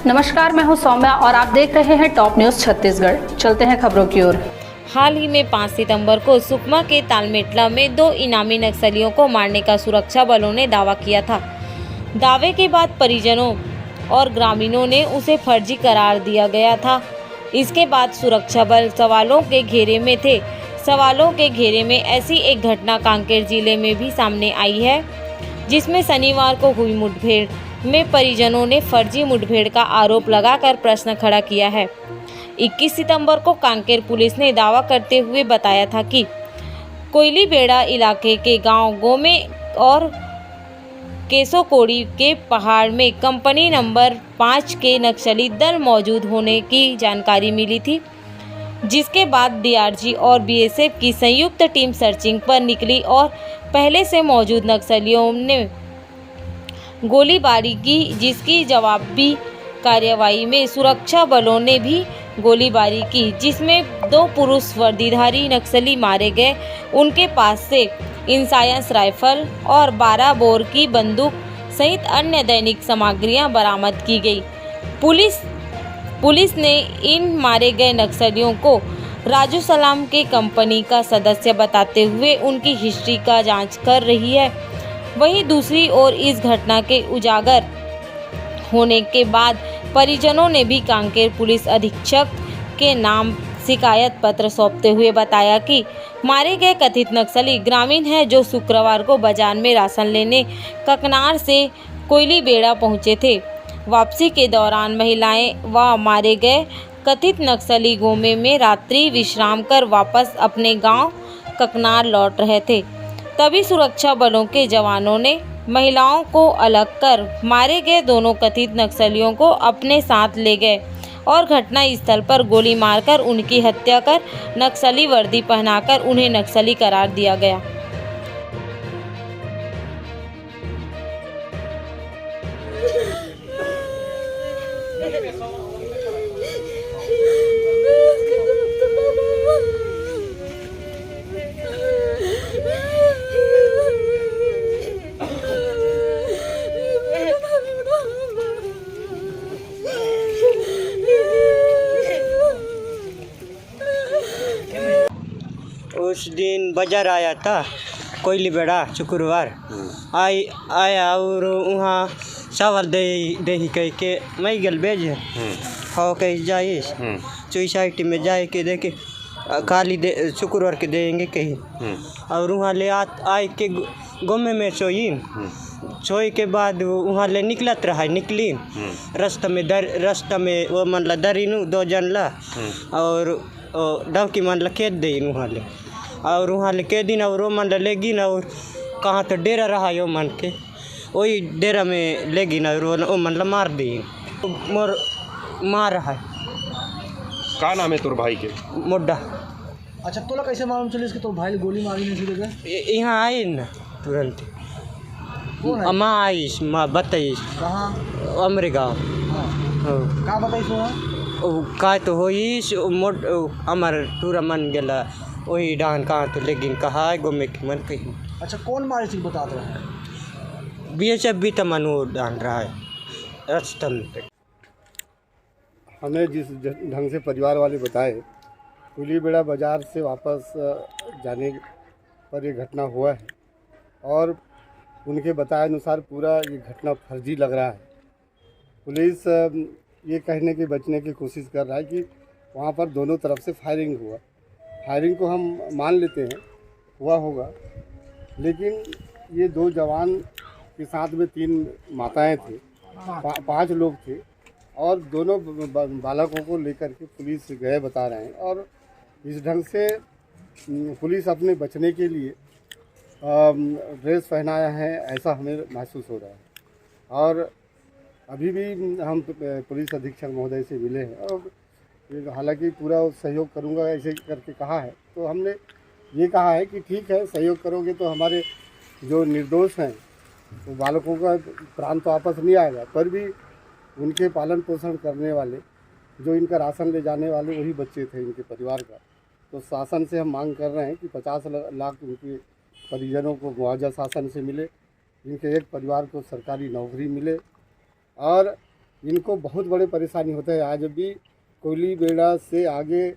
नमस्कार, मैं हूं सौम्या और आप देख रहे हैं टॉप न्यूज छत्तीसगढ़। चलते हैं खबरों की ओर। हाल ही में 5 सितंबर को सुकमा के तालमेटला में 2 इनामी नक्सलियों को मारने का सुरक्षा बलों ने दावा किया था। दावे के बाद परिजनों और ग्रामीणों ने उसे फर्जी करार दिया गया था। इसके बाद सुरक्षा बल सवालों के घेरे में थे। सवालों के घेरे में ऐसी एक घटना कांकेर जिले में भी सामने आई है, जिसमें शनिवार को हुई मुठभेड़ में परिजनों ने फर्जी मुठभेड़ का आरोप लगाकर प्रश्न खड़ा किया है। 21 सितंबर को कांकेर पुलिस ने दावा करते हुए बताया था कि कोयलीबेड़ा इलाके के गांव गोमे और केसोकोड़ी के पहाड़ में कंपनी नंबर 5 के नक्सली दल मौजूद होने की जानकारी मिली थी, जिसके बाद डीआरजी और बीएसएफ की संयुक्त टीम सर्चिंग पर निकली और पहले से मौजूद नक्सलियों ने गोलीबारी की, जिसकी जवाबी कार्रवाई में सुरक्षा बलों ने भी गोलीबारी की, जिसमें 2 पुरुष वर्दीधारी नक्सली मारे गए। उनके पास से इंसायंस राइफल और 12 बोर की बंदूक सहित अन्य दैनिक सामग्रियां बरामद की गई। पुलिस ने इन मारे गए नक्सलियों को राजू सलाम के कंपनी का सदस्य बताते हुए उनकी हिस्ट्री का जांच कर रही है। वहीं दूसरी ओर इस घटना के उजागर होने के बाद परिजनों ने भी कांकेर पुलिस अधीक्षक के नाम शिकायत पत्र सौंपते हुए बताया कि मारे गए कथित नक्सली ग्रामीण हैं, जो शुक्रवार को बाजार में राशन लेने ककनार से कोयलीबेड़ा पहुंचे थे। वापसी के दौरान महिलाएं व मारे गए कथित नक्सली गोमे में रात्रि विश्राम कर वापस अपने गांव ककनार लौट रहे थे। तभी सुरक्षा बलों के जवानों ने महिलाओं को अलग कर मारे गए दोनों कथित नक्सलियों को अपने साथ ले गए और घटना स्थल पर गोली मारकर उनकी हत्या कर नक्सली वर्दी पहनाकर उन्हें नक्सली करार दिया गया। उस दिन बाजार आया था कोयलीबेड़ा शुक्रवार आया और वहाँ चावल दे ही कह के मैं गल भेज हो कहीं जाइए सोसाइटी में जाए के देखे खाली शुक्रवार के देंगे कहीं और वहाँ ले आए के गोमे में सोई के बाद वहाँ ले निकलत रहा निकली रास्ता में वो मन दरी 2 जन ला और डंकी मन खेत दे वहाँ ले और वहाँ ले के दिन और वो मन लेगी ना और कहाँ तो डेरा रहा यो मन के वही डेरा में लेगी ना और वो मन मार दी मोर मार रहा है। का नाम है तोर भाई के? मोड्डा। अच्छा, तोला कैसे मालूम चले इसके तोर भाई गोली मारी नहीं सीधे? यहाँ आई ना तुरंत माँ आई माँ बताई कहाँ? हमारे गाँव का बताई सो का तो होई मोट हमार टूरा मन गला वही डान कहाँ तो लेकिन कहा गोमे के मन कहीं। अच्छा, कौन मारे थी बता रहा है? बीएसएफ भी तो मन वो डाल रहा है रास्ते में। हमें जिस ढंग से परिवार वाले बताए कोयलीबेड़ा बाज़ार से वापस जाने पर ये घटना हुआ है और उनके बताए अनुसार पूरा ये घटना फर्जी लग रहा है। पुलिस ये कहने के बचने की कोशिश कर रहा है कि वहाँ पर दोनों तरफ से फायरिंग हुआ। फायरिंग को हम मान लेते हैं हुआ होगा, लेकिन ये 2 जवान के साथ में 3 माताएं थे, 5 लोग थे और दोनों बालकों को लेकर के पुलिस गए बता रहे हैं। और इस ढंग से पुलिस अपने बचने के लिए ड्रेस पहनाया है, ऐसा हमें महसूस हो रहा है। और अभी भी हम पुलिस अधीक्षक महोदय से मिले हैं और हालांकि पूरा सहयोग करूंगा ऐसे करके कहा है। तो हमने ये कहा है कि ठीक है, सहयोग करोगे तो हमारे जो निर्दोष हैं तो बालकों का प्राण तो वापस नहीं आएगा, पर भी उनके पालन पोषण करने वाले जो इनका राशन ले जाने वाले वही बच्चे थे इनके परिवार का। तो शासन से हम मांग कर रहे हैं कि 50 लाख उनके परिजनों को मुआवजा शासन से मिले, इनके एक परिवार को सरकारी नौकरी मिले और इनको बहुत बड़े परेशानी होता है। आज भी कोयली बेड़ा से आगे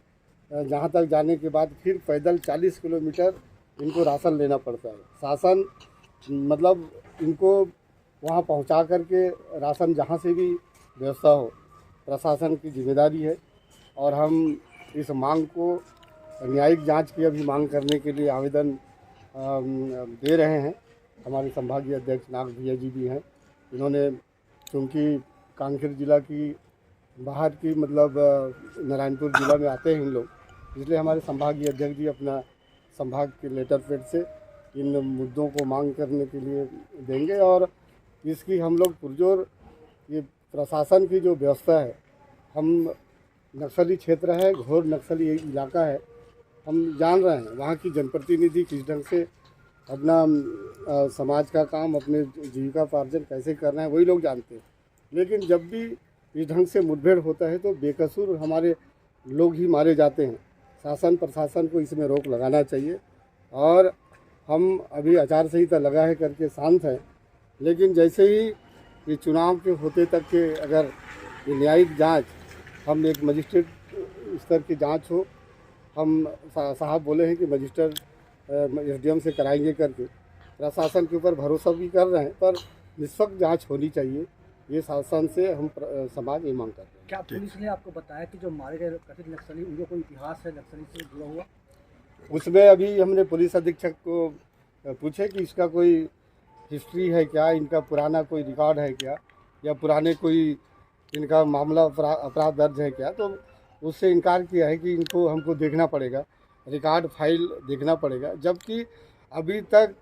जहाँ तक जाने के बाद फिर पैदल 40 किलोमीटर इनको राशन लेना पड़ता है। शासन मतलब इनको वहाँ पहुँचा करके राशन जहाँ से भी व्यवस्था हो, प्रशासन की जिम्मेदारी है। और हम इस मांग को न्यायिक जांच की अभी मांग करने के लिए आवेदन दे रहे हैं। हमारे संभागीय अध्यक्ष नाग भैया जी भी हैं। इन्होंने चूँकि कांकेर जिला की बाहर की मतलब नारायणपुर जिला में आते हैं इन लोग, इसलिए हमारे संभागीय अध्यक्ष जी अपना संभाग के लेटर पैड से इन मुद्दों को मांग करने के लिए देंगे। और इसकी हम लोग पुरजोर ये प्रशासन की जो व्यवस्था है, हम नक्सली क्षेत्र है, घोर नक्सली इलाका है, हम जान रहे हैं वहाँ की जनप्रतिनिधि किस ढंग से अपना समाज का काम, अपने जीविका पार्जन कैसे करना है वही लोग जानते हैं। लेकिन जब भी इस ढंग से मुठभेड़ होता है तो बेकसूर हमारे लोग ही मारे जाते हैं। शासन प्रशासन को इसमें रोक लगाना चाहिए। और हम अभी आचार संहिता लगा है करके शांत हैं, लेकिन जैसे ही ये चुनाव के होते तक के अगर ये न्यायिक जांच, हम एक मजिस्ट्रेट स्तर की जांच हो, हम साहब बोले हैं कि मजिस्ट्रेट SDM से कराएंगे करके प्रशासन के ऊपर भरोसा भी कर रहे हैं, पर निष्पक्ष जांच होनी चाहिए। ये शासन से हम समाज ये मांग करते हैं। क्या पुलिस ने आपको बताया कि जो मारे गए कथित नक्सली उनका कोई इतिहास है नक्सली से जुड़ा हुआ? उसमें अभी हमने पुलिस अधीक्षक को पूछे कि इसका कोई हिस्ट्री है क्या, इनका पुराना कोई रिकॉर्ड है क्या, या पुराने कोई इनका मामला अपराध दर्ज है क्या। तो उससे इनकार किया है कि इनको हमको देखना पड़ेगा, रिकॉर्ड फाइल देखना पड़ेगा। जबकि अभी तक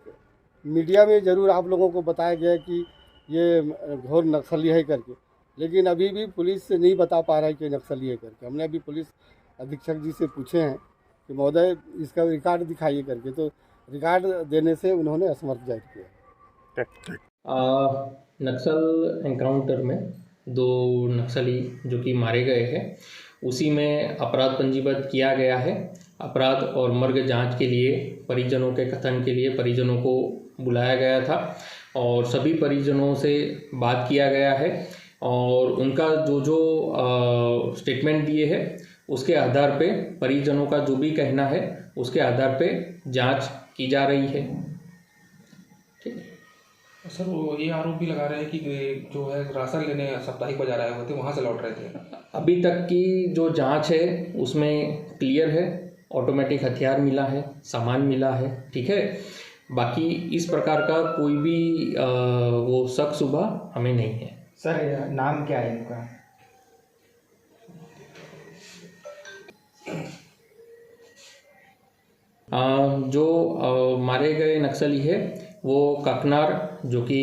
मीडिया में ज़रूर आप लोगों को बताया गया कि ये घोर नक्सली है करके, लेकिन अभी भी पुलिस से नहीं बता पा रहा है कि नक्सली है करके। हमने अभी पुलिस अधीक्षक जी से पूछे हैं कि महोदय इसका रिकॉर्ड दिखाइए करके, तो रिकॉर्ड देने से उन्होंने असमर्थ जाहिर किया। नक्सल एनकाउंटर में 2 नक्सली जो कि मारे गए हैं, उसी में अपराध पंजीबद्ध किया गया है। अपराध और मर्ग जांच के लिए परिजनों के कथन के लिए परिजनों को बुलाया गया था और सभी परिजनों से बात किया गया है और उनका जो स्टेटमेंट दिए हैं उसके आधार पे परिजनों का जो भी कहना है उसके आधार पे जांच की जा रही है। ठीक है सर, वो ये आरोप भी लगा रहे हैं कि जो है राशन लेने साप्ताहिक बाजार आए हुए थे, वहाँ से लौट रहे थे। अभी तक की जो जांच है उसमें क्लियर है, ऑटोमेटिक हथियार मिला है, सामान मिला है। ठीक है, बाकी इस प्रकार का कोई भी वो शक सुबह हमें नहीं है। सर नाम क्या है इनका? जो मारे गए नक्सली है वो ककनार जो कि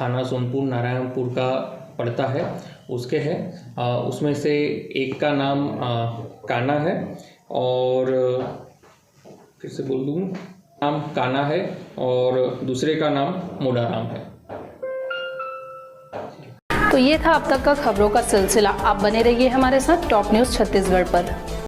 थाना सोनपुर नारायणपुर का पड़ता है उसके हैं। उसमें से एक का नाम काना है और फिर से बोल दूँ, नाम काना है और दूसरे का नाम मोडाराम है। तो ये था अब तक का खबरों का सिलसिला। आप बने रहिए हमारे साथ टॉप न्यूज़ छत्तीसगढ़ पर।